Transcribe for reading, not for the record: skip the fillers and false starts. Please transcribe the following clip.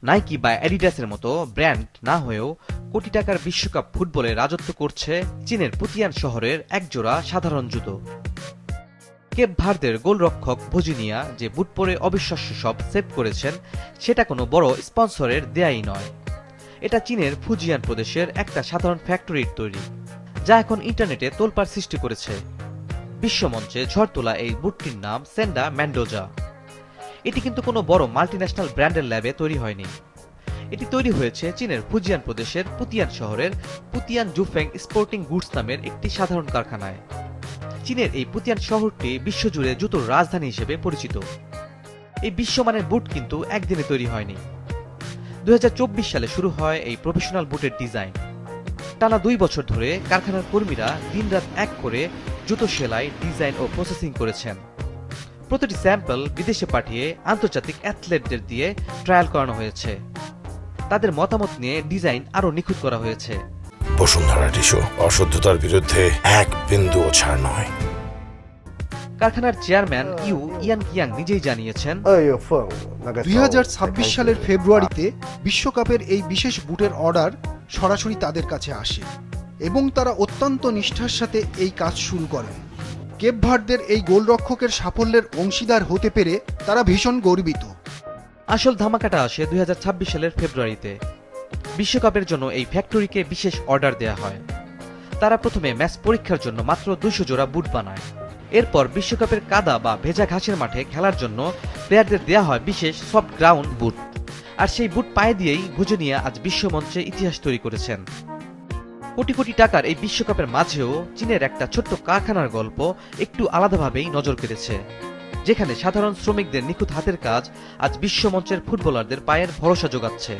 Nike বা অ্যাডিডাসের মতো brand না হয়েও কোটি টাকার বিশ্বকাপ ফুটবলে রাজত্ব করছে চীনের পুতিয়ান শহরের একজোড়া সাধারণ জুতো। কেপ ভার্দের গোলরক্ষক ভোজিনিয়া যে বুট পরে অবিশ্বাস্য সব সেভ করেছেন, সেটা কোনো বড় স্পন্সরের দেয়াই নয়। এটা চীনের ফুজিয়ান প্রদেশের একটা সাধারণ ফ্যাক্টরির তৈরি, যা এখন ইন্টারনেটে তোলপাড় সৃষ্টি করেছে। বিশ্বমঞ্চে ঝড় তোলা এই বুটটির নাম সেন্ডা ম্যান্ডোজা। এটি কিন্তু কোনো বড় মাল্টিন্যাশনাল ব্র্যান্ডের ল্যাবে তৈরি হয়নি। এটি তৈরি হয়েছে চীনের ফুজিয়ান প্রদেশের পুতিয়ান শহরের পুতিয়ান জুফেং স্পোর্টিং গুডস নামের একটি সাধারণ কারখানায়। চীনের এই পুতিয়ান শহরটি বিশ্বজুড়ে জুতোর রাজধানী হিসেবে পরিচিত। এই বিশ্বমানের বুট কিন্তু একদিনে তৈরি হয়নি। 2024 সালে শুরু হয় এই প্রফেশনাল বুটের ডিজাইন। টানা 2 বছর ধরে কারখানার কর্মীরা দিনরাত এক করে জুতো সেলাই, ডিজাইন ও প্রসেসিং করেছেন। প্রতিটি স্যাম্পল বিদেশে পাঠিয়ে আন্তর্জাতিক অ্যাথলেটদের দিয়ে ট্রায়াল করানো হয়েছে। তাদের মতামত নিয়ে ডিজাইন আরও নিখুঁত করা হয়েছে। বসুন্ধরা টিস্যু, অশুদ্ধতার বিরুদ্ধে এক বিন্দুও ছাড় নয়। কারখানার চেয়ারম্যান ইয়ান কিয়াং নিজেই জানিয়েছেন, 2026 সালের ফেব্রুয়ারিতে বিশ্বকাপের এই বিশেষ বুটের অর্ডার সরাসরি তাদের কাছে আসে এবং তারা অত্যন্ত নিষ্ঠার সাথে এই কাজ শুরু করেন। কেপ ভার্দের এই গোলরক্ষকের সাফল্যের অংশীদার হতে পেরে তারা ভীষণ গর্বিত। আসল ধামাকাটা আসে 2026 সালের ফেব্রুয়ারিতে। বিশ্বকাপের জন্য এই ফ্যাক্টরিকে বিশেষ অর্ডার দেয়া হয়। তারা প্রথমে ম্যাচ পরীক্ষার জন্য মাত্র 200 জোড়া বুট বানায়। এরপর বিশ্বকাপের কাদা বা ভেজা ঘাসের মাঠে খেলার জন্য প্লেয়ারদের দেয়া হয় বিশেষ সফট গ্রাউন্ড বুট। আর সেই বুট পায়ে দিয়েই ভোজনিয়া আজ বিশ্বমঞ্চে ইতিহাস তৈরি করেছেন। কোটি কোটি টাকার এই বিশ্বকাপের মাঝেও চীনের একটা ছোট্ট কারখানার গল্প একটু আলাদাভাবেই নজর কেড়েছে, যেখানে সাধারণ শ্রমিকদের নিখুঁত হাতের কাজ আজ বিশ্বমঞ্চের ফুটবলারদের পায়ের ভরসা যোগাচ্ছে।